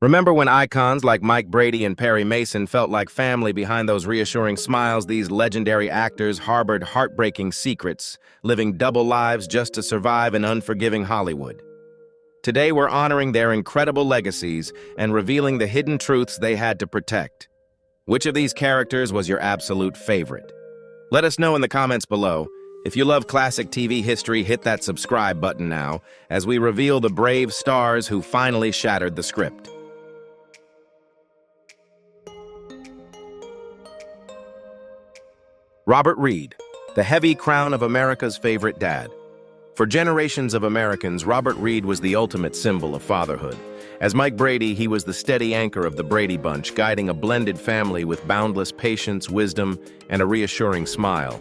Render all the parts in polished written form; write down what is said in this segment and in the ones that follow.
Remember when icons like Mike Brady and Perry Mason felt like family behind those reassuring smiles? These legendary actors harbored heartbreaking secrets, living double lives just to survive in unforgiving Hollywood. Today, we're honoring their incredible legacies and revealing the hidden truths they had to protect. Which of these characters was your absolute favorite? Let us know in the comments below. If you love classic TV history, hit that subscribe button now as we reveal the brave stars who finally shattered the script. Robert Reed, the heavy crown of America's favorite dad. For generations of Americans, Robert Reed was the ultimate symbol of fatherhood. As Mike Brady, he was the steady anchor of the Brady Bunch, guiding a blended family with boundless patience, wisdom, and a reassuring smile.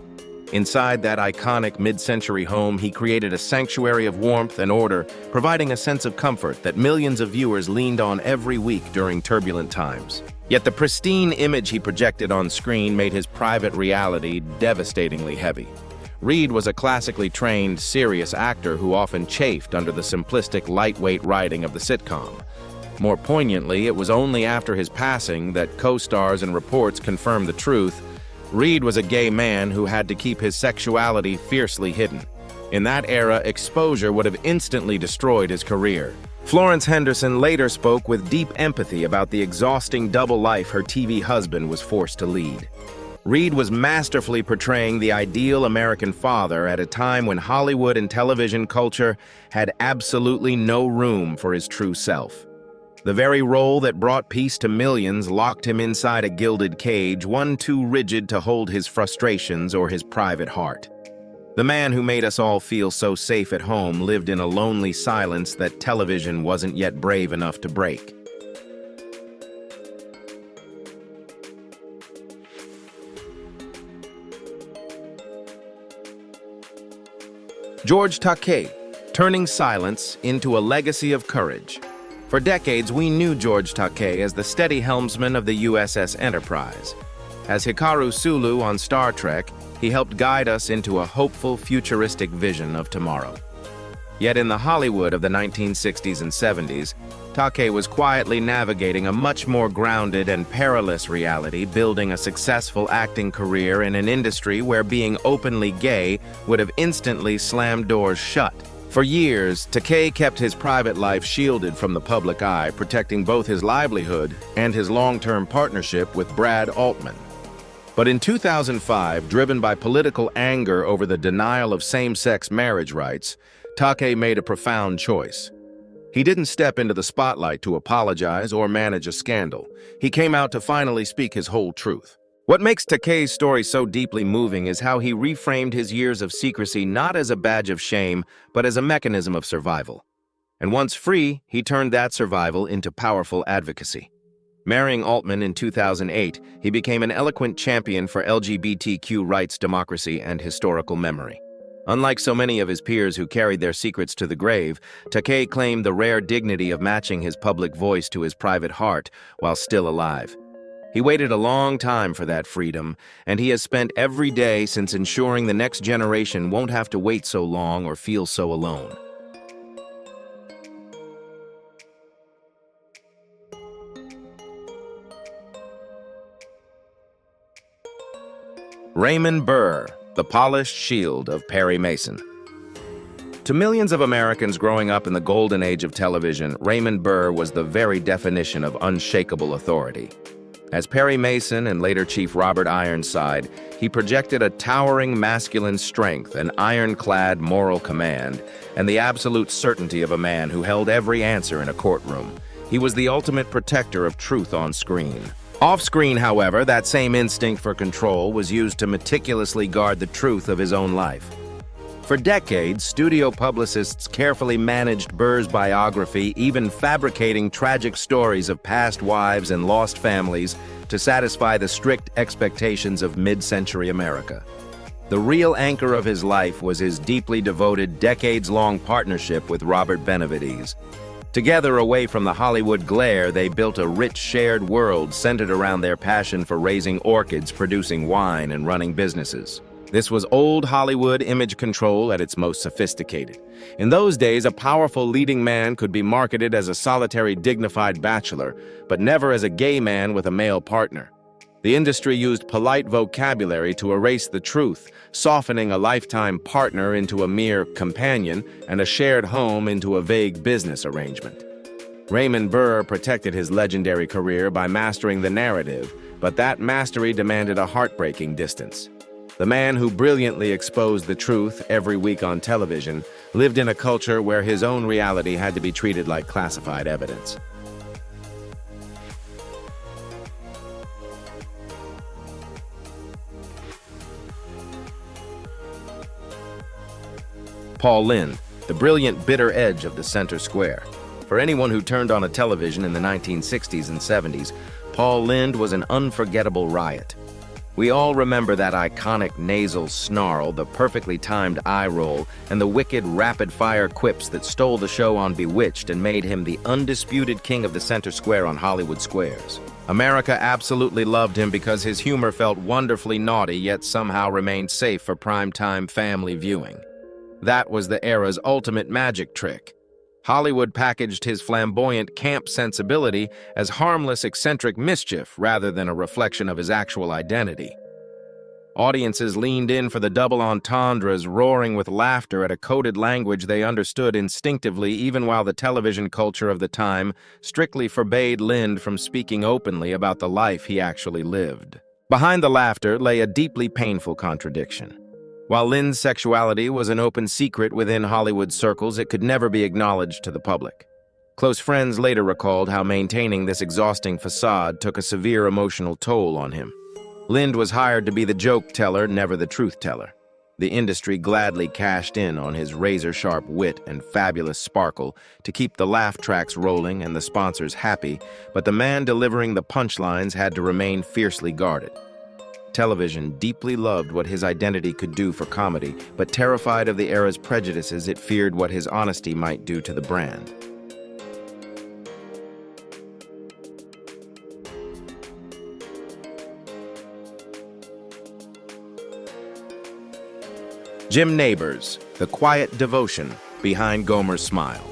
Inside that iconic mid-century home, he created a sanctuary of warmth and order, providing a sense of comfort that millions of viewers leaned on every week during turbulent times. Yet the pristine image he projected on screen made his private reality devastatingly heavy. Reed was a classically trained, serious actor who often chafed under the simplistic, lightweight writing of the sitcom. More poignantly, it was only after his passing that co-stars and reports confirmed the truth. Reed was a gay man who had to keep his sexuality fiercely hidden. In that era, exposure would have instantly destroyed his career. Florence Henderson later spoke with deep empathy about the exhausting double life her TV husband was forced to lead. Reed was masterfully portraying the ideal American father at a time when Hollywood and television culture had absolutely no room for his true self. The very role that brought peace to millions locked him inside a gilded cage, one too rigid to hold his frustrations or his private heart. The man who made us all feel so safe at home lived in a lonely silence that television wasn't yet brave enough to break. George Takei, turning silence into a legacy of courage. For decades, we knew George Takei as the steady helmsman of the USS Enterprise. As Hikaru Sulu on Star Trek, he helped guide us into a hopeful, futuristic vision of tomorrow. Yet in the Hollywood of the 1960s and 70s, Takei was quietly navigating a much more grounded and perilous reality, building a successful acting career in an industry where being openly gay would have instantly slammed doors shut. For years, Takei kept his private life shielded from the public eye, protecting both his livelihood and his long-term partnership with Brad Altman. But in 2005, driven by political anger over the denial of same-sex marriage rights, Takei made a profound choice. He didn't step into the spotlight to apologize or manage a scandal. He came out to finally speak his whole truth. What makes Takei's story so deeply moving is how he reframed his years of secrecy not as a badge of shame, but as a mechanism of survival. And once free, he turned that survival into powerful advocacy. Marrying Altman in 2008, he became an eloquent champion for LGBTQ rights, democracy, and historical memory. Unlike so many of his peers who carried their secrets to the grave, Takei claimed the rare dignity of matching his public voice to his private heart while still alive. He waited a long time for that freedom, and he has spent every day since ensuring the next generation won't have to wait so long or feel so alone. Raymond Burr, the polished shield of Perry Mason. To millions of Americans growing up in the golden age of television, Raymond Burr was the very definition of unshakable authority. As Perry Mason and later Chief Robert Ironside, he projected a towering masculine strength, an ironclad moral command, and the absolute certainty of a man who held every answer in a courtroom. He was the ultimate protector of truth on screen. Off-screen, however, that same instinct for control was used to meticulously guard the truth of his own life. For decades, studio publicists carefully managed Burr's biography, even fabricating tragic stories of past wives and lost families to satisfy the strict expectations of mid-century America. The real anchor of his life was his deeply devoted, decades-long partnership with Robert Benavides. Together, away from the Hollywood glare, they built a rich shared world centered around their passion for raising orchids, producing wine, and running businesses. This was old Hollywood image control at its most sophisticated. In those days, a powerful leading man could be marketed as a solitary, dignified bachelor, but never as a gay man with a male partner. The industry used polite vocabulary to erase the truth, softening a lifetime partner into a mere companion and a shared home into a vague business arrangement. Raymond Burr protected his legendary career by mastering the narrative, but that mastery demanded a heartbreaking distance. The man who brilliantly exposed the truth every week on television lived in a culture where his own reality had to be treated like classified evidence. Paul Lynde, the brilliant bitter edge of the center square. For anyone who turned on a television in the 1960s and 70s, Paul Lynde was an unforgettable riot. We all remember that iconic nasal snarl, the perfectly timed eye roll, and the wicked rapid-fire quips that stole the show on Bewitched and made him the undisputed king of the center square on Hollywood squares. America absolutely loved him because his humor felt wonderfully naughty yet somehow remained safe for primetime family viewing. That was the era's ultimate magic trick. Hollywood packaged his flamboyant camp sensibility as harmless, eccentric mischief rather than a reflection of his actual identity. Audiences leaned in for the double entendres, roaring with laughter at a coded language they understood instinctively, even while the television culture of the time strictly forbade Lynde from speaking openly about the life he actually lived. Behind the laughter lay a deeply painful contradiction. While Lynde's sexuality was an open secret within Hollywood circles, it could never be acknowledged to the public. Close friends later recalled how maintaining this exhausting facade took a severe emotional toll on him. Lynde was hired to be the joke teller, never the truth teller. The industry gladly cashed in on his razor-sharp wit and fabulous sparkle to keep the laugh tracks rolling and the sponsors happy, but the man delivering the punchlines had to remain fiercely guarded. Television deeply loved what his identity could do for comedy, but terrified of the era's prejudices, it feared what his honesty might do to the brand. Jim Nabors, the quiet devotion behind Gomer's smile.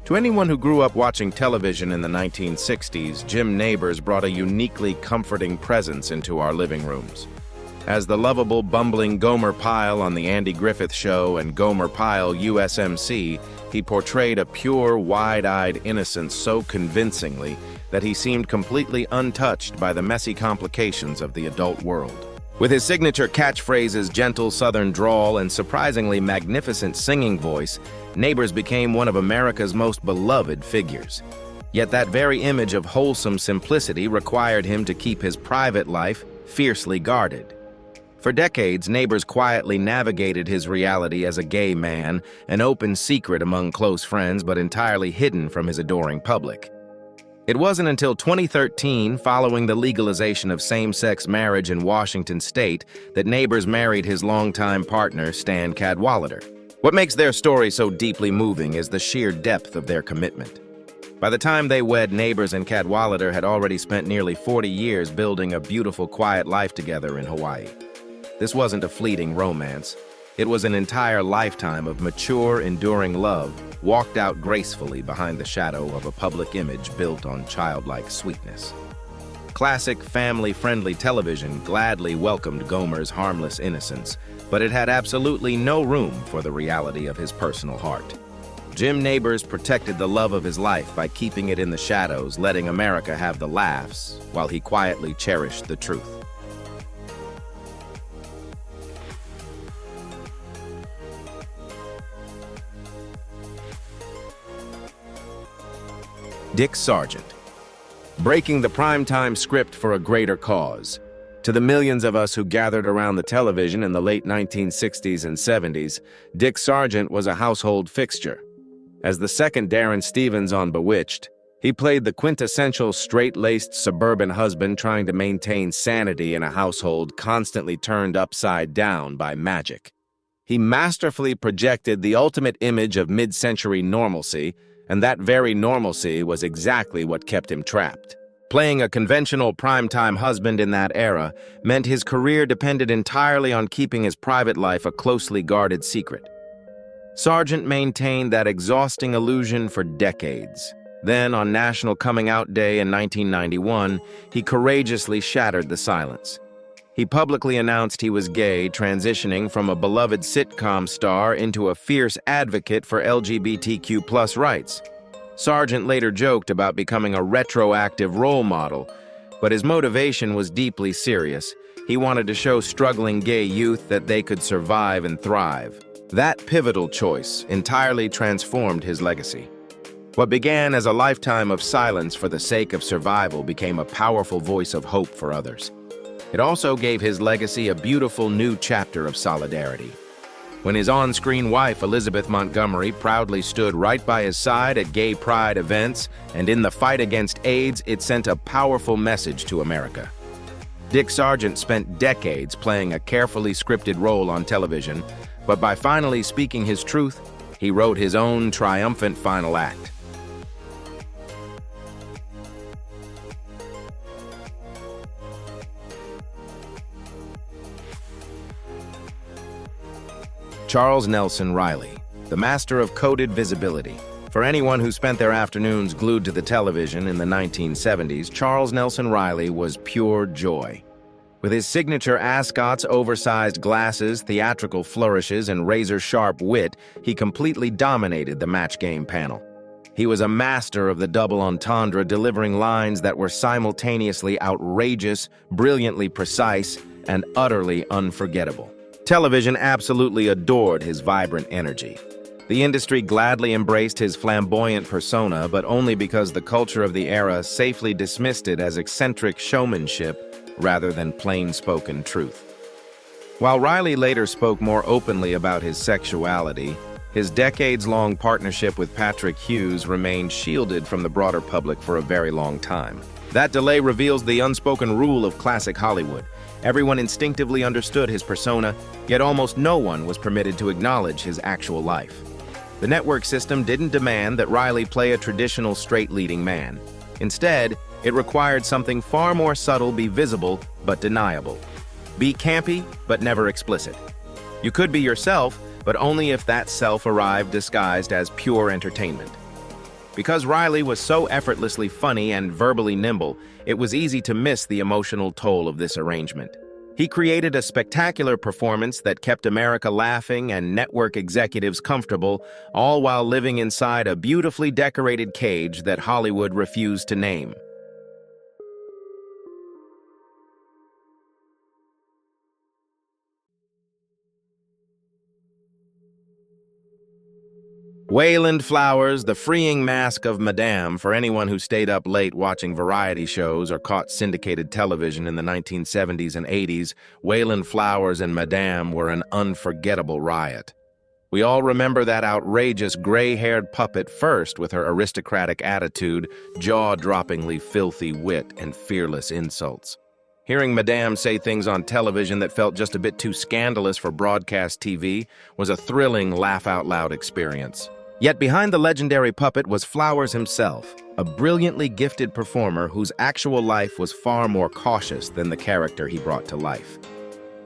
To anyone who grew up watching television in the 1960s, Jim Nabors brought a uniquely comforting presence into our living rooms. As the lovable, bumbling Gomer Pyle on The Andy Griffith Show and Gomer Pyle USMC, he portrayed a pure, wide-eyed innocence so convincingly that he seemed completely untouched by the messy complications of the adult world. With his signature catchphrases, gentle southern drawl, and surprisingly magnificent singing voice, Nabors became one of America's most beloved figures. Yet that very image of wholesome simplicity required him to keep his private life fiercely guarded. For decades, Nabors quietly navigated his reality as a gay man, an open secret among close friends but entirely hidden from his adoring public. It wasn't until 2013, following the legalization of same-sex marriage in Washington state, that Nabors married his longtime partner, Stan Cadwallader. What makes their story so deeply moving is the sheer depth of their commitment. By the time they wed, Nabors and Cadwallader had already spent nearly 40 years building a beautiful, quiet life together in Hawaii. This wasn't a fleeting romance. It was an entire lifetime of mature, enduring love, walked out gracefully behind the shadow of a public image built on childlike sweetness. Classic, family-friendly television gladly welcomed Gomer's harmless innocence, but it had absolutely no room for the reality of his personal heart. Jim Nabors protected the love of his life by keeping it in the shadows, letting America have the laughs, while he quietly cherished the truth. Dick Sargent. Breaking the primetime script for a greater cause. To the millions of us who gathered around the television in the late 1960s and 70s, Dick Sargent was a household fixture. As the second Darren Stevens on Bewitched, he played the quintessential straight-laced suburban husband trying to maintain sanity in a household constantly turned upside down by magic. He masterfully projected the ultimate image of mid-century normalcy, and that very normalcy was exactly what kept him trapped. Playing a conventional primetime husband in that era meant his career depended entirely on keeping his private life a closely guarded secret. Sargent maintained that exhausting illusion for decades. Then, on National Coming Out Day in 1991, he courageously shattered the silence. He publicly announced he was gay, transitioning from a beloved sitcom star into a fierce advocate for LGBTQ+ rights. Sargent later joked about becoming a retroactive role model, but his motivation was deeply serious. He wanted to show struggling gay youth that they could survive and thrive. That pivotal choice entirely transformed his legacy. What began as a lifetime of silence for the sake of survival became a powerful voice of hope for others. It also gave his legacy a beautiful new chapter of solidarity. When his on-screen wife, Elizabeth Montgomery, proudly stood right by his side at gay pride events and in the fight against AIDS, it sent a powerful message to America. Dick Sargent spent decades playing a carefully scripted role on television, but by finally speaking his truth, he wrote his own triumphant final act. Charles Nelson Reilly, the master of coded visibility. For anyone who spent their afternoons glued to the television in the 1970s, Charles Nelson Reilly was pure joy. With his signature ascot's oversized glasses, theatrical flourishes, and razor-sharp wit, he completely dominated the Match Game panel. He was a master of the double entendre, delivering lines that were simultaneously outrageous, brilliantly precise, and utterly unforgettable. Television absolutely adored his vibrant energy. The industry gladly embraced his flamboyant persona, but only because the culture of the era safely dismissed it as eccentric showmanship rather than plain-spoken truth. While Reilly later spoke more openly about his sexuality, his decades-long partnership with Patrick Hughes remained shielded from the broader public for a very long time. That delay reveals the unspoken rule of classic Hollywood. Everyone instinctively understood his persona, yet almost no one was permitted to acknowledge his actual life. The network system didn't demand that Reilly play a traditional straight-leading man. Instead, it required something far more subtle be visible but deniable. Be campy but never explicit. You could be yourself, but only if that self arrived disguised as pure entertainment. Because Reilly was so effortlessly funny and verbally nimble, it was easy to miss the emotional toll of this arrangement. He created a spectacular performance that kept America laughing and network executives comfortable, all while living inside a beautifully decorated cage that Hollywood refused to name. Wayland Flowers, the freeing mask of Madame. For anyone who stayed up late watching variety shows or caught syndicated television in the 1970s and 80s, Wayland Flowers and Madame were an unforgettable riot. We all remember that outrageous gray-haired puppet first with her aristocratic attitude, jaw-droppingly filthy wit, and fearless insults. Hearing Madame say things on television that felt just a bit too scandalous for broadcast TV was a thrilling laugh-out-loud experience. Yet behind the legendary puppet was Flowers himself, a brilliantly gifted performer whose actual life was far more cautious than the character he brought to life.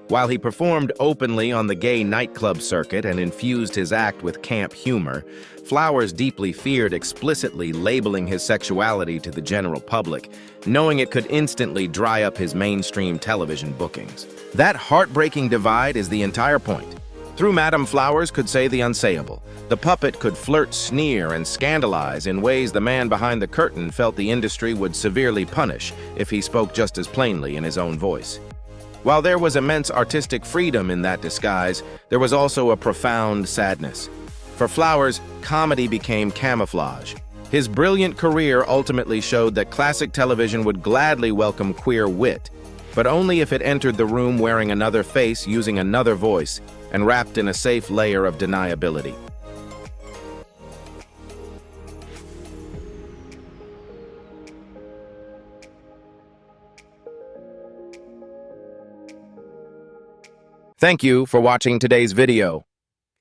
While he performed openly on the gay nightclub circuit and infused his act with camp humor, Flowers deeply feared explicitly labeling his sexuality to the general public, knowing it could instantly dry up his mainstream television bookings. That heartbreaking divide is the entire point. Through Madame Flowers could say the unsayable. The puppet could flirt, sneer, and scandalize in ways the man behind the curtain felt the industry would severely punish if he spoke just as plainly in his own voice. While there was immense artistic freedom in that disguise, there was also a profound sadness. For Flowers, comedy became camouflage. His brilliant career ultimately showed that classic television would gladly welcome queer wit, but only if it entered the room wearing another face, using another voice, and wrapped in a safe layer of deniability. Thank you for watching today's video.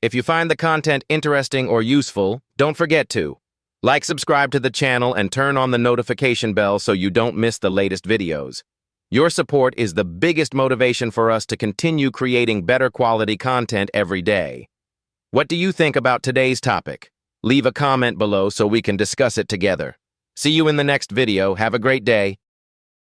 If you find the content interesting or useful, don't forget to Like, subscribe to the channel, and turn on the notification bell so you don't miss the latest videos. Your support is the biggest motivation for us to continue creating better quality content every day. What do you think about today's topic? Leave a comment below so we can discuss it together. See you in the next video. Have a great day.